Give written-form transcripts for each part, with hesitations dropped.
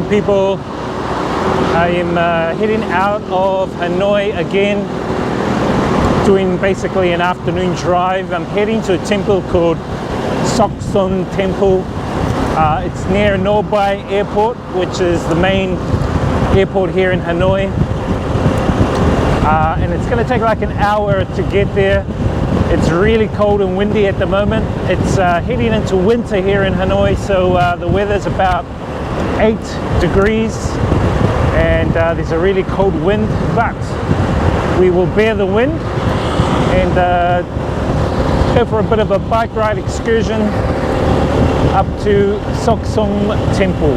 people. I am heading out of Hanoi again, doing basically an afternoon drive. I'm heading to a temple called Soc Son temple. It's near Hanoi Airport, which is the main airport here in Hanoi. And it's going to take like an hour to get there. It's really cold and windy at the moment. It's heading into winter here in Hanoi, so the weather's about 8 degrees and there's a really cold wind, but we will bear the wind and go for a bit of a bike ride excursion up to Soc Son temple.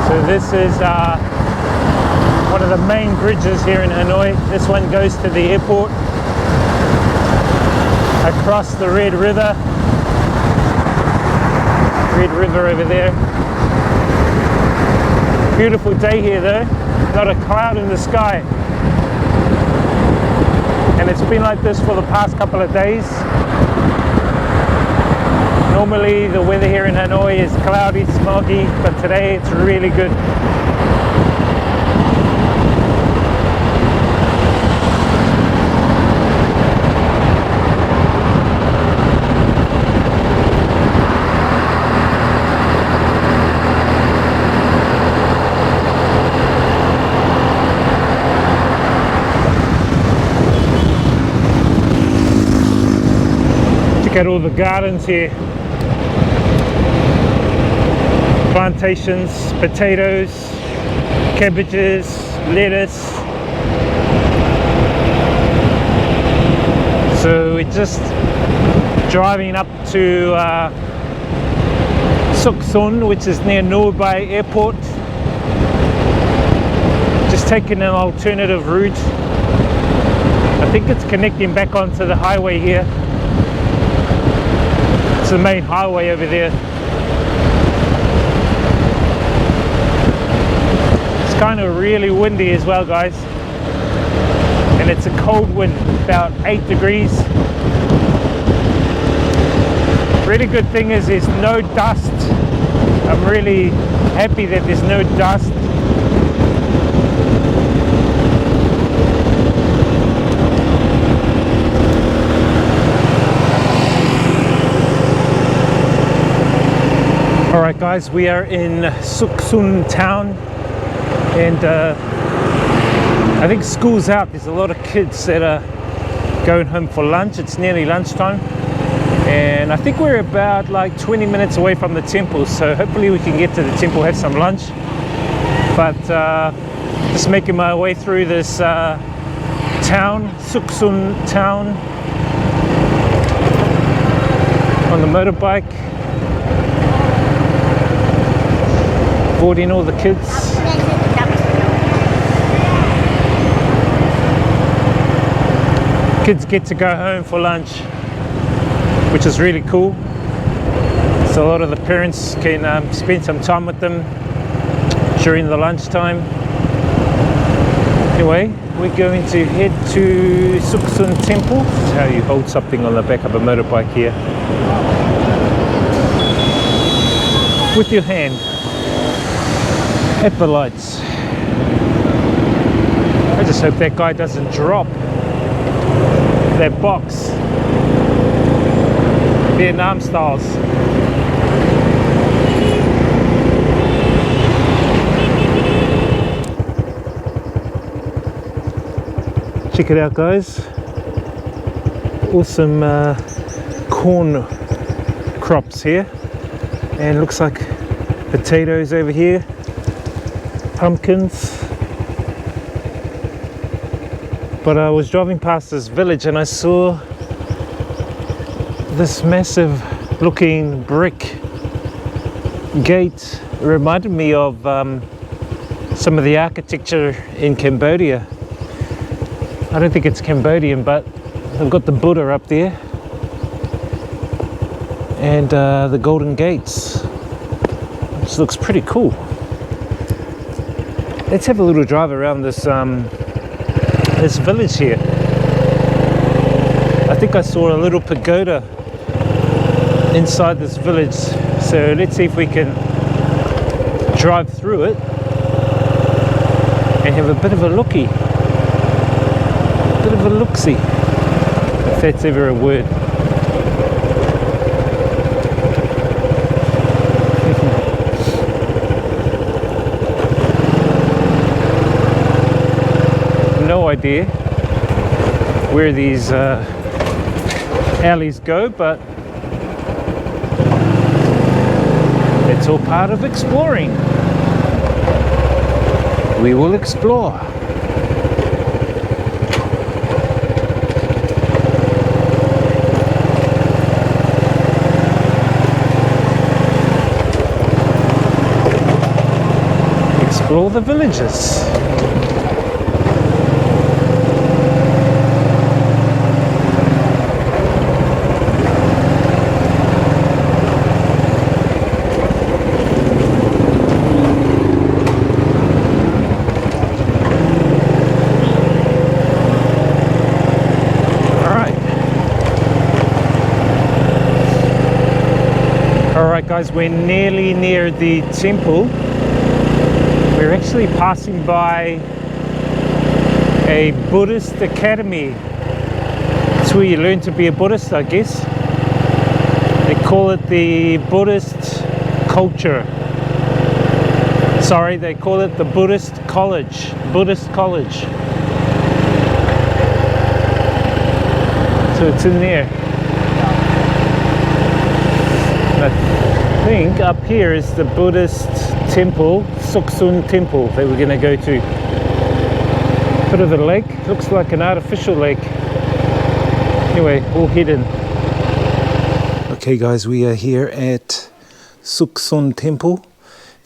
So this is one of the main bridges here in Hanoi. This one goes to the airport across the Red River. Red River over there. Beautiful day here though, not a cloud in the sky. And it's been like this for the past couple of days. Normally the weather here in Hanoi is cloudy, smoggy, but today it's really good. Look at all the gardens here. Plantations, potatoes, cabbages, lettuce. So we're just driving up to Soc Son, which is near Hanoi Airport. Just taking an alternative route. I think it's connecting back onto the highway here. It's the main highway over there. Kind of really windy as well, guys, and it's a cold wind, about 8 degrees. Really good thing is there's no dust. I'm really happy that there's no dust. All right guys, we are in Soc Son town. And I think school's out. There's a lot of kids that are going home for lunch. It's nearly lunchtime. And I think we're about like 20 minutes away from the temple. So hopefully we can get to the temple, have some lunch. But just making my way through this town, Soc Son town, on the motorbike. Boarding all the kids. Kids get to go home for lunch, which is really cool. So a lot of the parents can spend some time with them during the lunchtime. Anyway, we're going to head to Soc Son temple. This is how you hold something on the back of a motorbike here. With your hand at the lights. I just hope that guy doesn't drop that box. Vietnam styles. Check it out, guys. Awesome corn crops here, and looks like potatoes over here, pumpkins. But I was driving past this village and I saw this massive looking brick gate. It reminded me of some of the architecture in Cambodia. I don't think it's Cambodian, but they've got the Buddha up there and the golden gates, which looks pretty cool. Let's have a little drive around this this village here. I think I saw a little pagoda inside this village, so let's see if we can drive through it and have a bit of a looky, a bit of a look-see, if that's ever a word. No idea where these alleys go, but it's all part of exploring. We will explore. Explore the villages. Alright guys, we're nearly near the temple. We're actually passing by a Buddhist academy. It's where you learn to be a Buddhist, I guess. They call it the Buddhist culture. Sorry, they call it the Buddhist college. Buddhist college. So it's in there. I think up here is the Buddhist temple, Soc Son temple, that we're going to go to. Bit of a lake, looks like an artificial lake. Anyway, we'll head in. Okay guys, we are here at Soc Son temple.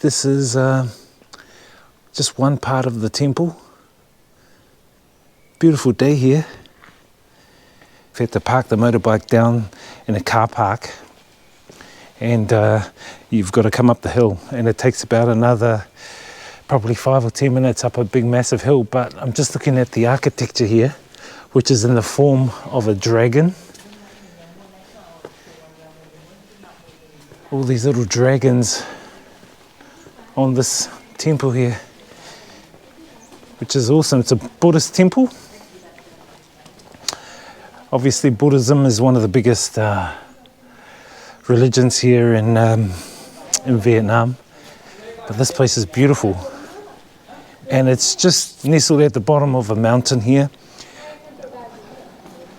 This is just one part of the temple. Beautiful day here. We've had to park the motorbike down in a car park. And you've got to come up the hill, and it takes about another probably 5 or 10 minutes up a big massive hill. But I'm just looking at the architecture here, which is in the form of a dragon. All these little dragons on this temple here, which is awesome. It's a Buddhist temple. Obviously Buddhism is one of the biggest religions here in Vietnam, but this place is beautiful, and it's just nestled at the bottom of a mountain here,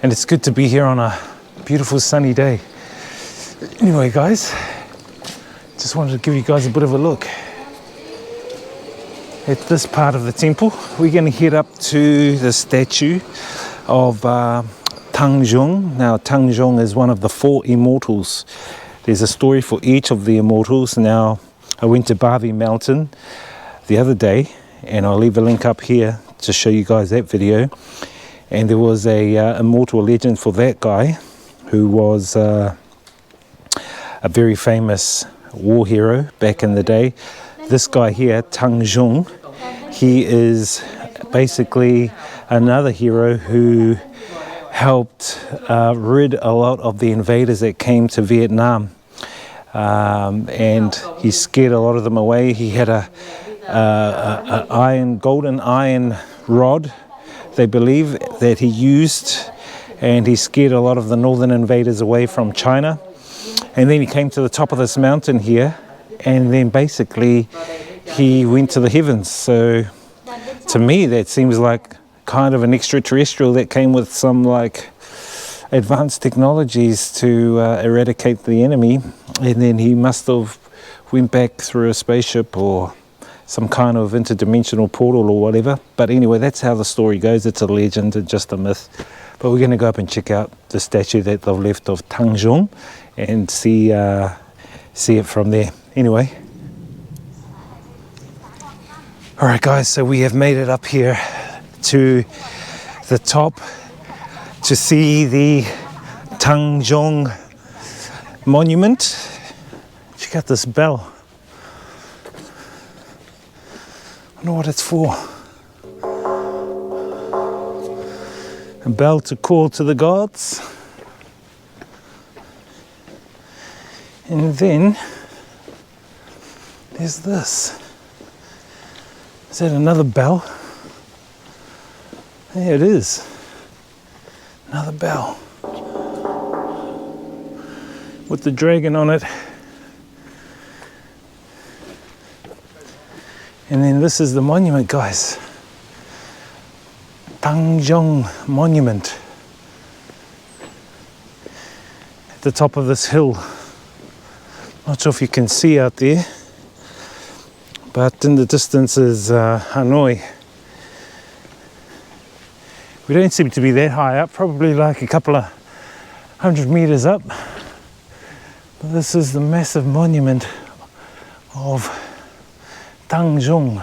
and it's good to be here on a beautiful sunny day. Anyway guys, just wanted to give you guys a bit of a look at this part of the temple. We're going to head up to the statue of Thang Giong. Now, Thang Giong is one of the 4 immortals. There's a story for each of the immortals. Now, I went to Barbie Mountain the other day, and I'll leave a link up here to show you guys that video. And there was a immortal legend for that guy, who was a very famous war hero back in the day. This guy here, Thang Giong, he is basically another hero who helped rid a lot of the invaders that came to Vietnam, and he scared a lot of them away. He had a golden iron rod, they believe, that he used, and he scared a lot of the northern invaders away from China. And then he came to the top of this mountain here, and then basically he went to the heavens. So to me that seems like kind of an extraterrestrial that came with some like advanced technologies to eradicate the enemy, and then he must have went back through a spaceship or some kind of interdimensional portal or whatever. But anyway, that's how the story goes. It's a legend, it's just a myth. But we're going to go up and check out the statue that they've left of Thang Giong and see it from there. Anyway, all right guys, so we have made it up here to the top to see the Thang Giong monument. Check out this bell. I don't know what it's for. A bell to call to the gods. And then there's this. Is that another bell? There it is. Another bell. With the dragon on it. And then this is the monument, guys. Thang Giong monument. At the top of this hill. Not sure if you can see out there. But in the distance is Hanoi. We don't seem to be that high up, probably like a couple of 100 meters up. But this is the massive monument of Thang Giong.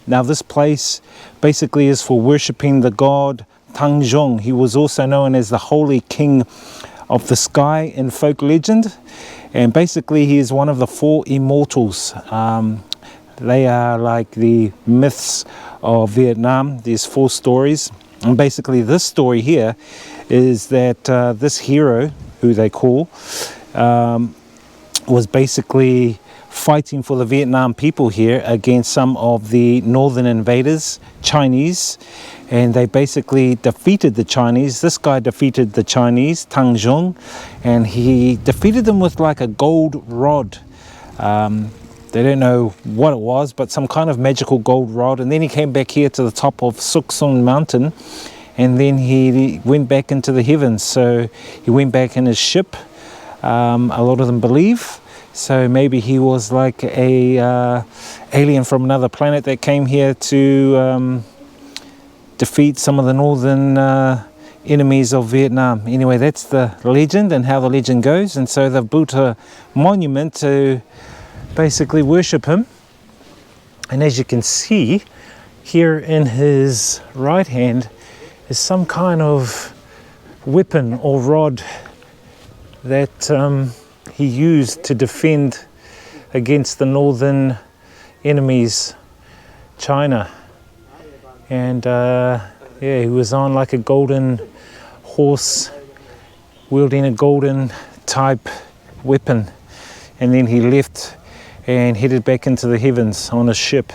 Now this place basically is for worshipping the god Thang Giong. He was also known as the Holy King of the Sky in folk legend. And basically he is one of the 4 immortals. They are like the myths of Vietnam. There's 4 stories. And basically this story here is that this hero, who they call, was basically fighting for the Vietnam people here against some of the northern invaders, Chinese, and they basically defeated the Chinese. This guy defeated the Chinese, Thang Giong, and he defeated them with like a gold rod. They don't know what it was, but some kind of magical gold rod. And then he came back here to the top of Soc Son mountain, and then he went back into the heavens. So he went back in his ship, a lot of them believe. So maybe he was like a alien from another planet that came here to defeat some of the northern enemies of Vietnam. Anyway, that's the legend and how the legend goes. And so they've built a monument to basically worship him. And as you can see, here in his right hand is some kind of weapon or rod that he used to defend against the northern enemies, China. And yeah, he was on like a golden horse, wielding a golden type weapon. And then he left and headed back into the heavens on a ship.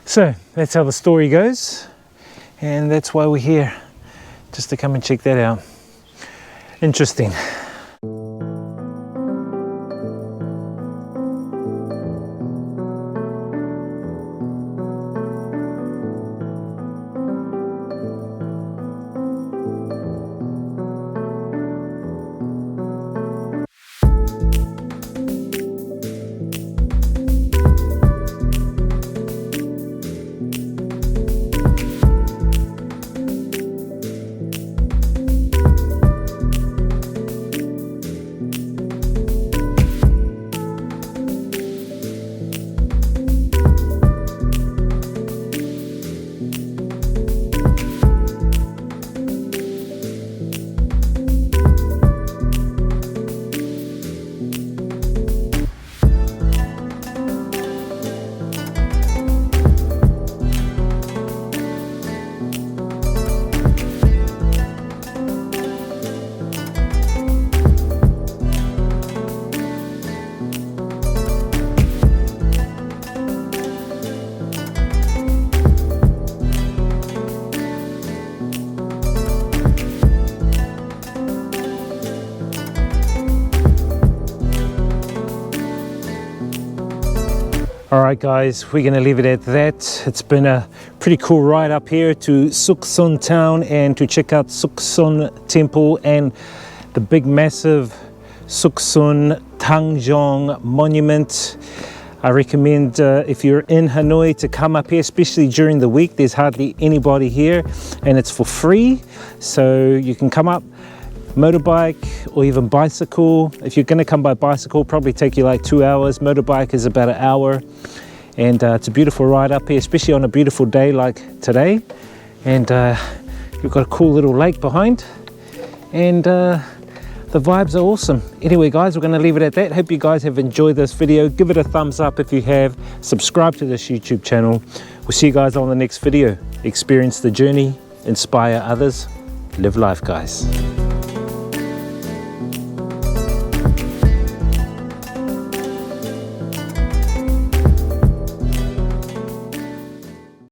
So that's how the story goes, and that's why we're here, just to come and check that out. Interesting. Alright guys, we're going to leave it at that. It's been a pretty cool ride up here to Soc Son town and to check out Soc Son temple and the big massive Soc Son Thang Giong monument. I recommend if you're in Hanoi to come up here, especially during the week. There's hardly anybody here and it's for free, so you can come up motorbike or even bicycle. If you're going to come by bicycle, probably take you like 2 hours. Motorbike is about an hour, and it's a beautiful ride up here, especially on a beautiful day like today. And you've got a cool little lake behind, and the vibes are awesome. Anyway guys, we're going to leave it at that. Hope you guys have enjoyed this video. Give it a thumbs up if you have. Subscribe to this YouTube channel. We'll see you guys on the next video. Experience the journey, inspire others, live life guys.